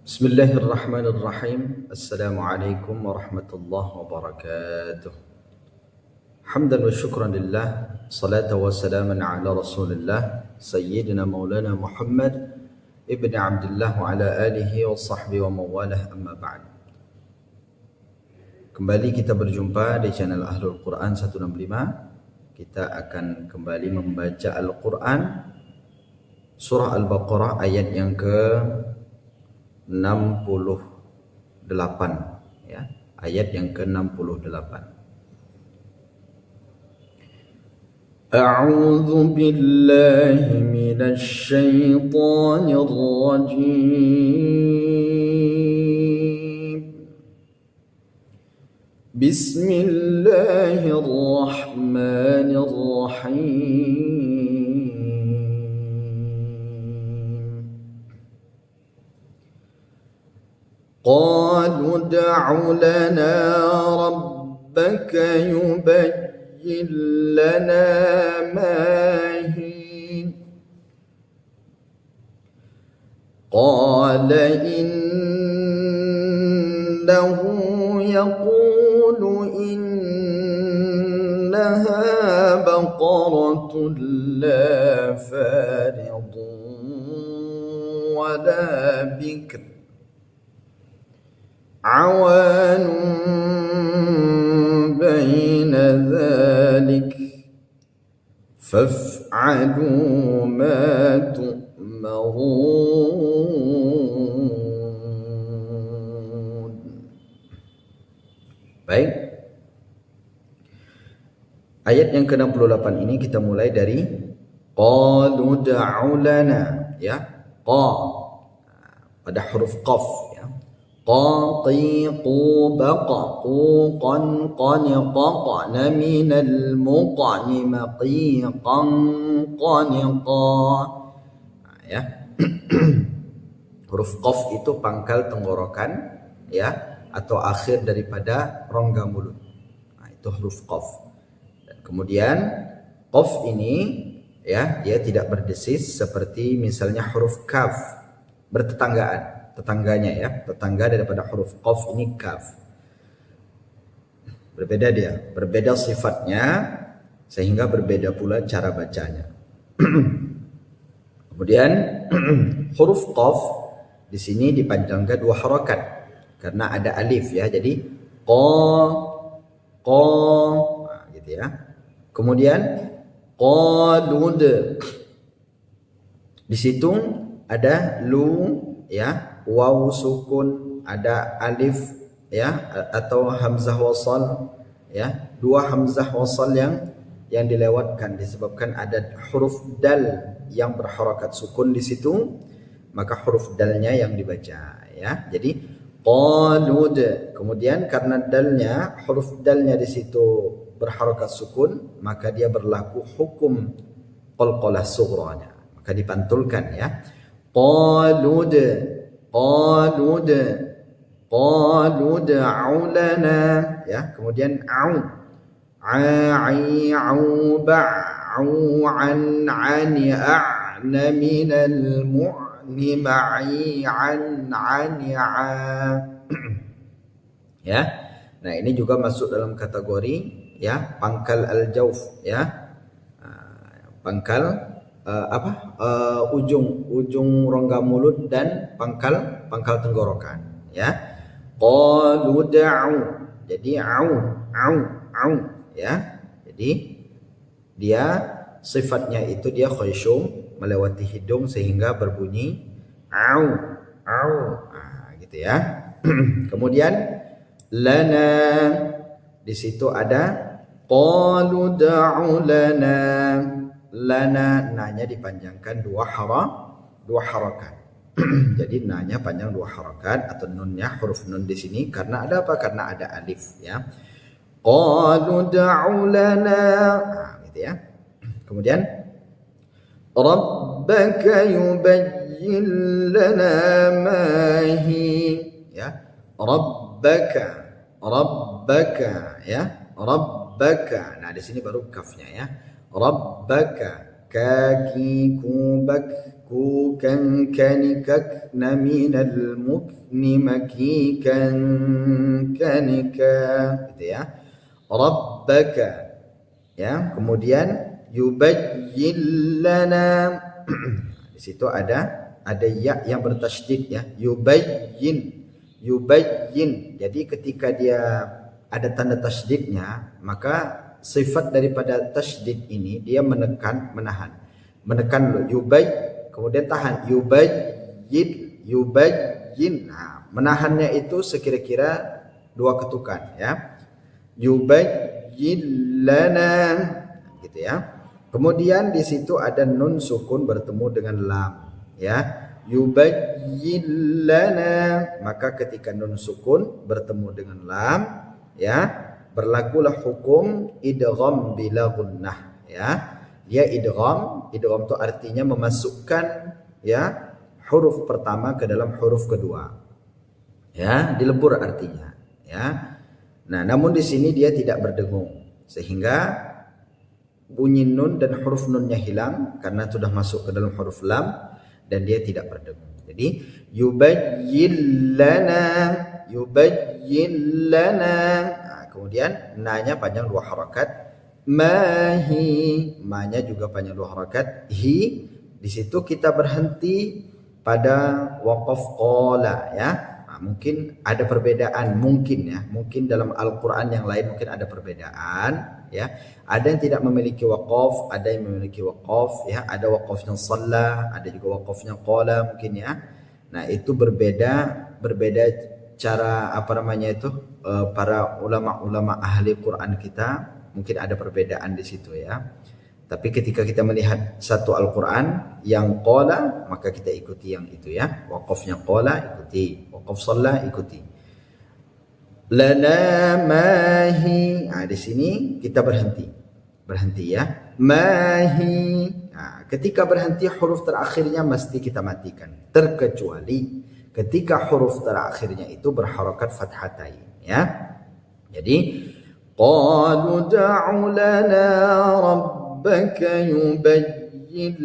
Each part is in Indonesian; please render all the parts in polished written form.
Bismillahirrahmanirrahim. Assalamualaikum warahmatullahi wabarakatuh. Hamdan wa syukran lillah. Salatu wa salaman ala rasulillah. Sayyidina maulana Muhammad ibn Abdullah wa ala alihi wa sahbihi wa mawalah amma ba'd. Kembali kita berjumpa di channel Ahlul Quran 165. Kita akan kembali membaca Al-Quran Surah Al-Baqarah ayat yang ke 68 ya, ayat yang ke-68. A'udzu billahi minasy syaithanir rajim. Bismillahirrahmanirrahim. قالوا ادع لنا ربك يبين لنا ما هي قال إنه يقول إنها بقرة لا فارض ولا بكر عوان بين ذلك فافعلوا ما تؤمرون. Baik. Ayat yang ke-68 ini kita mulai dari qalu da'u lana, ya. Qa pada huruf qaf, ya. قاطيقوا بققوا قنقنققن من المقن مقيقا قنقا, ya. Huruf qaf itu pangkal tenggorokan, ya, atau akhir daripada rongga mulut. Nah, itu huruf qaf. Dan kemudian qaf ini, ya, dia tidak berdesis seperti misalnya huruf kaf, bertetanggaan. Tetangganya, ya, tetangga daripada huruf qaf ini kaf. Berbeda dia, berbeda sifatnya sehingga berbeda pula cara bacanya. Kemudian huruf qaf di sini dipanjangkan 2 harakat karena ada alif, ya. Jadi qa, nah, gitu, ya. Kemudian qalud. Di situ ada lu, ya, waw sukun, ada alif, ya, atau hamzah wasal, ya, 2 hamzah wasal yang dilewatkan disebabkan ada huruf dal yang berharakat sukun di situ, maka huruf dalnya yang dibaca, ya. Jadi qalud. Kemudian karena dalnya, huruf dalnya di situ berharakat sukun, maka dia berlaku hukum qalqalah sughranya, maka dipantulkan, ya. qalud qalud da'u lana, ya. Kemudian au au ba'u an a'na minal mu'ni ma'i an ya. Nah, ini juga masuk dalam kategori, ya, pangkal al-jauf, ya. Pangkal ujung rongga mulut dan pangkal tenggorokan, ya. Qalu da'u, jadi au, ya. Jadi dia sifatnya itu dia khayshum, melewati hidung sehingga berbunyi au, nah, gitu, ya. Kemudian lana, di situ ada qalu da'u lana. Lana, nanya dipanjangkan 2 harakat. Jadi nanya panjang 2 harakat atau nunnya, huruf nun di sini karena ada apa? Karena ada alif, ya. Qalu da'u lana, nah, gitu, ya. Kemudian rabbaka yubayyin lana ma hi, ya. Rabbaka, ya. Rabbaka. Nah, di sini baru kafnya, ya. Rabbaka, kaki, kubak, kukan kanikak naminal mukni makikan kanika, gitu ya. Rabbaka, ya. Kemudian yubayyin lana di situ ada ya yang bertasydid, ya. Yubayyin. Jadi ketika dia ada tanda tasydidnya, maka sifat daripada tasydid ini dia menekan, menekan dulu, kemudian tahan, yubayyin. Nah, menahannya itu sekira-kira 2 ketukan, ya. Yubayyin lana, gitu ya. Kemudian di situ ada nun sukun bertemu dengan lam, ya. Yubayyin lana, maka ketika nun sukun bertemu dengan lam, ya, berlakulah hukum idgham bila gunnah, ya. Dia idgham itu artinya memasukkan, ya, huruf pertama ke dalam huruf kedua, ya, dilebur artinya, ya. Nah, namun di sini dia tidak berdengung, sehingga bunyi nun dan huruf nunnya hilang karena sudah masuk ke dalam huruf lam dan dia tidak berdengung. Jadi yubayyin lana. Nah, kemudian na-nya panjang 2 harakat. Mahi, ma-nya juga panjang 2 harakat. Hi, di situ kita berhenti pada waqaf qala, ya. Mungkin ada perbedaan, mungkin dalam Al-Quran yang lain mungkin ada perbedaan, ya. Ada yang tidak memiliki waqaf, ada yang memiliki waqaf, ya. Ada waqafnya shalla, ada juga waqafnya qala mungkin, ya. Nah, itu berbeda cara para ulama-ulama ahli Quran kita mungkin ada perbedaan di situ, ya. Tapi ketika kita melihat satu Al-Quran yang qala, maka kita ikuti yang itu, ya. Waqafnya qala ikuti, waqaf shalla ikuti. Lana mahi. Nah, di sini kita berhenti, ya. Mahi. Nah, ketika berhenti huruf terakhirnya mesti kita matikan, terkecuali ketika huruf terakhirnya itu berharakat fathatain, ya. Jadi qalu da'u lana rabbaka yubayyin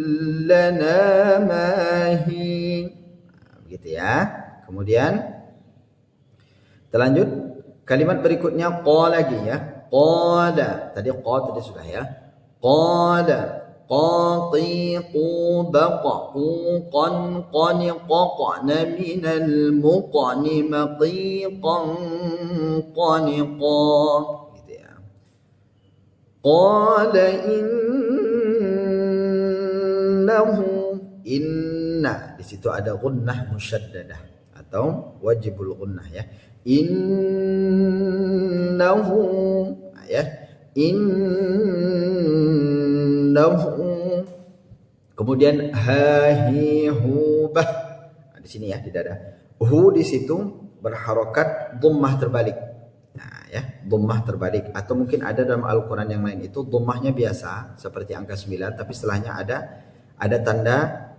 lana ma hi. Begitu, ya. Kemudian kita lanjut kalimat berikutnya qala lagi, ya. Qala. Tadi sudah, ya. Qala qatiqu baqu qan qaniqna minal muqni maqiqan qaniqa, gitu, ya. Qala inna, di situ ada gunnah musyaddadah atau wajibul gunnah, ya. Innahu, ya. Kemudian hahihubah. Nah, di sini, ya, di dada. Hu di situ berharokat dhammah terbalik. Nah, ya, dhammah terbalik, atau mungkin ada dalam Al-Qur'an yang lain itu dhammahnya biasa seperti angka 9, tapi setelahnya ada tanda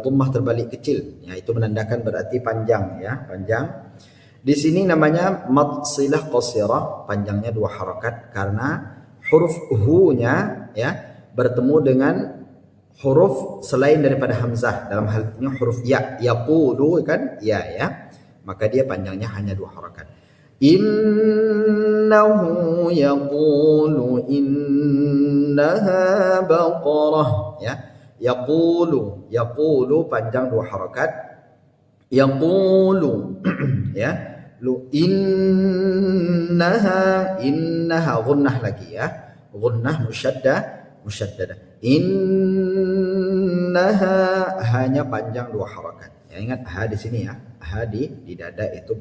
dhammah terbalik kecil, ya. Itu menandakan berarti panjang, ya, panjang. Di sini namanya mad silah qasirah, panjangnya 2 harakat karena huruf hu-nya, ya, bertemu dengan huruf selain daripada hamzah. Dalam hal ini huruf ya, yaqulu, kan, ya. Maka dia panjangnya hanya 2 harakat. Innahu yaqulu innaha baqarah, ya. Yaqulu panjang 2 harakat. Yaqulu ya. Lu innaha gunnah lagi, ya. Gunnah musyaddadah. Innaha hanya panjang 2 harakat. Ya, ingat ha di sini, ya. Ha di dada itu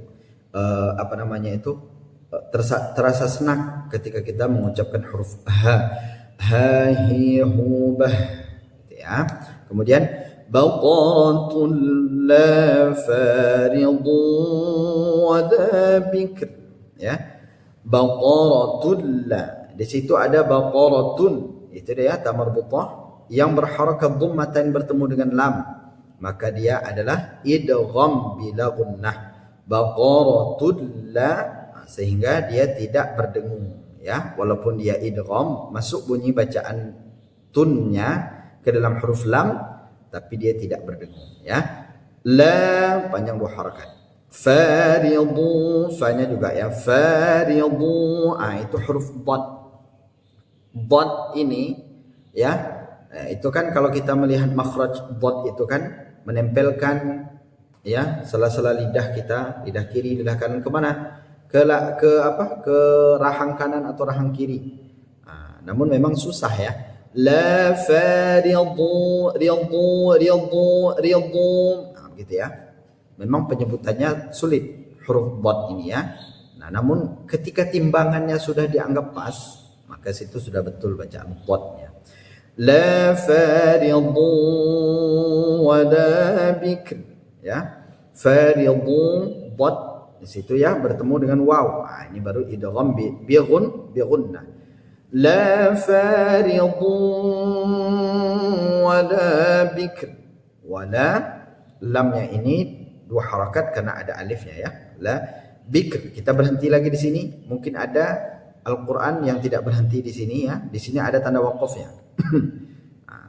terasa senang ketika kita mengucapkan huruf ha. Hahihubah, gitu, ya. Kemudian baqaratul la faridun wala bikr, ya. Baqaratul la, di situ ada baqaratun, itu dia ta marbutah yang berharakat dhammatan bertemu dengan lam, maka dia adalah idgham bila gunnah. Baqaratul la, sehingga dia tidak berdengung, ya, walaupun dia idgham masuk bunyi bacaan tunnya ke dalam huruf lam, tapi dia tidak berdengung, ya. La panjang 2 harakat. Faridu, fa-nya juga ya, faridu. Itu huruf dad. Dad ini ya, itu kan kalau kita melihat makhraj dad itu kan menempelkan ya sela-sela lidah kita, lidah kiri, lidah kanan kemana? Ke rahang kanan atau rahang kiri. Namun memang susah ya. La faridu, ridu, gitu ya. Memang penyebutannya sulit huruf dad ini ya. Nah, namun ketika timbangannya sudah dianggap pas, maka situ sudah betul bacaan dad-nya. La faridu wa la bikr, ya. Faridu dad di situ ya bertemu dengan waw. Ini baru idgham bi gunnah. La faridu wa la bikr. Wala lamnya ini 2 harakat karena ada alifnya ya. La bikr. Kita berhenti lagi di sini. Mungkin ada Al-Quran yang tidak berhenti di sini ya. Di sini ada tanda waqafnya.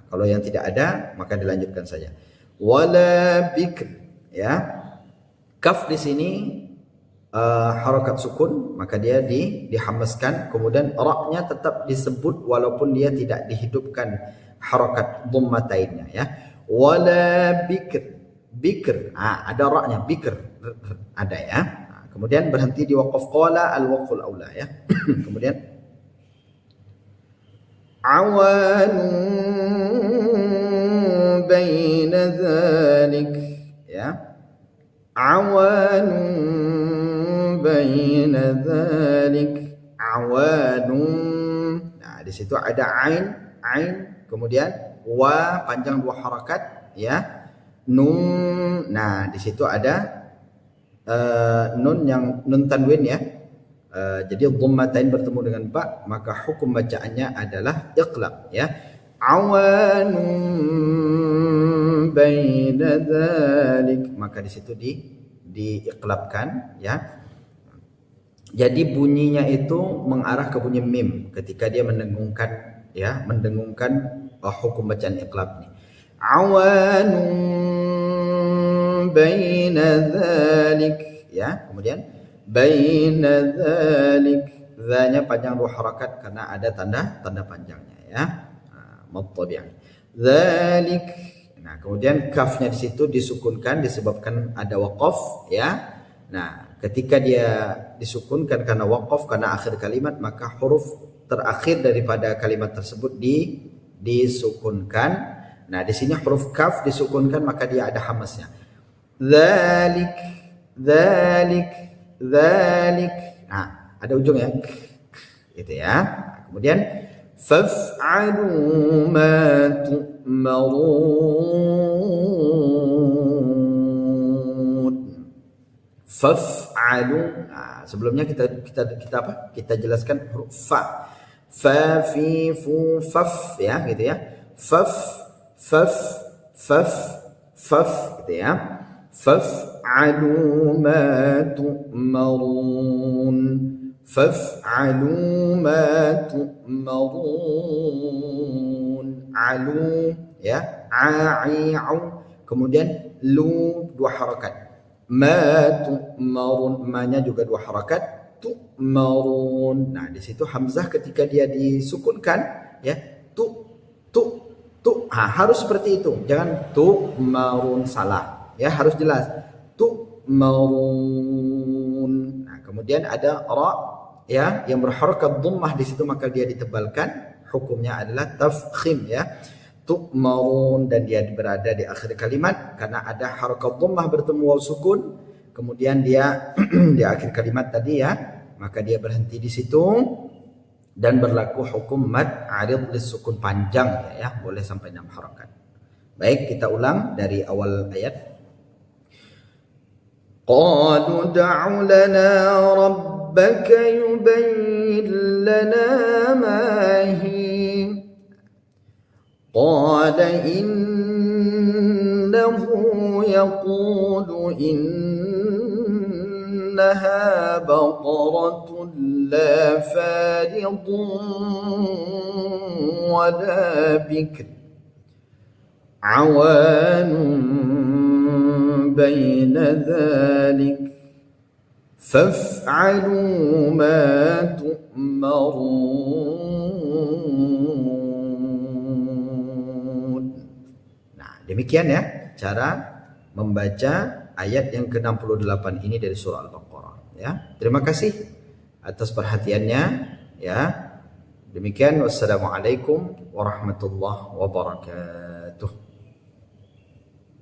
Kalau yang tidak ada maka dilanjutkan saja. Wala bikr ya. Kaf di sini harakat sukun, maka dia dihamaskan, kemudian ra-nya tetap disebut walaupun dia tidak dihidupkan harakat dhammatainnya ya. Wala bikr. Bikr, ada ra-nya, bikr ada ya. Kemudian berhenti di waqaf qala al-waqful aula ya. Kemudian awanu baina dzalik ya. Awanu baina dzalik, awanun. Nah, di situ ada ain, kemudian wa panjang 2 harakat ya. Nun. Nah, di situ ada nun yang nun tanwin ya. Jadi dhammatain bertemu dengan ba, maka hukum bacaannya adalah iqlab ya. Awanun baina dzalik, maka di situ diiqlabkan ya. Jadi bunyinya itu mengarah ke bunyi mim ketika dia mendengungkan ya, hukum bacaan iqlab ini. Awanun baina dzalik ya. Kemudian baina dzalik, dzanya panjang 2 harakat karena ada tanda panjangnya ya. Mad tabi'i. Dzalik. Nah, kemudian kafnya di situ disukunkan disebabkan ada waqaf ya. Nah, ketika dia disukunkan karena waqaf, karena akhir kalimat, maka huruf terakhir daripada kalimat tersebut disukunkan. Nah, di sini huruf kaf disukunkan maka dia ada hamasnya. Dzalik, dzalik, dzalik. Nah, ada ujungnya. Gitu ya. Kemudian faf'alu ma tu'marun. Faf'alu. Sebelumnya kita jelaskan huruf fa. Fa fi fu faf ya, gitu ya. Faf gitu ya. Faf'alu ma tu'marun. Faf'alu ma tu'marun. Alu ya, a'i'u. Kemudian lu 2 harakat. Ma tu'marun, ma-nya juga 2 harakat. Tu'marun. Nah, di situ hamzah ketika dia disukunkan ya, harus seperti itu. Jangan tu'marun salah. Ya, harus jelas. Tu'marun. Nah, kemudian ada ra ya yang berharakat dhammah di situ, maka dia ditebalkan. Hukumnya adalah tafkhim ya. Tu'marun, dan dia berada di akhir kalimat karena ada harakat dhammah bertemu waw sukun. Kemudian dia di akhir kalimat tadi ya, maka dia berhenti di situ dan berlaku hukum mad arid lisukun panjang ya, boleh sampai 6 harakat. Baik, kita ulang dari awal ayat. Qalu da'u lana rabbaka yubayyin lana ma hi. Qala innahu yaqulu innaha baqaratun la faridun wa la bikr awanun baina dhalik faf'alu ma tu'marun. Nah, demikian ya cara membaca ayat yang ke-68 ini dari surah Al-Baqarah ya. Terima kasih atas perhatiannya ya. Demikian, wassalamualaikum warahmatullahi wabarakatuh.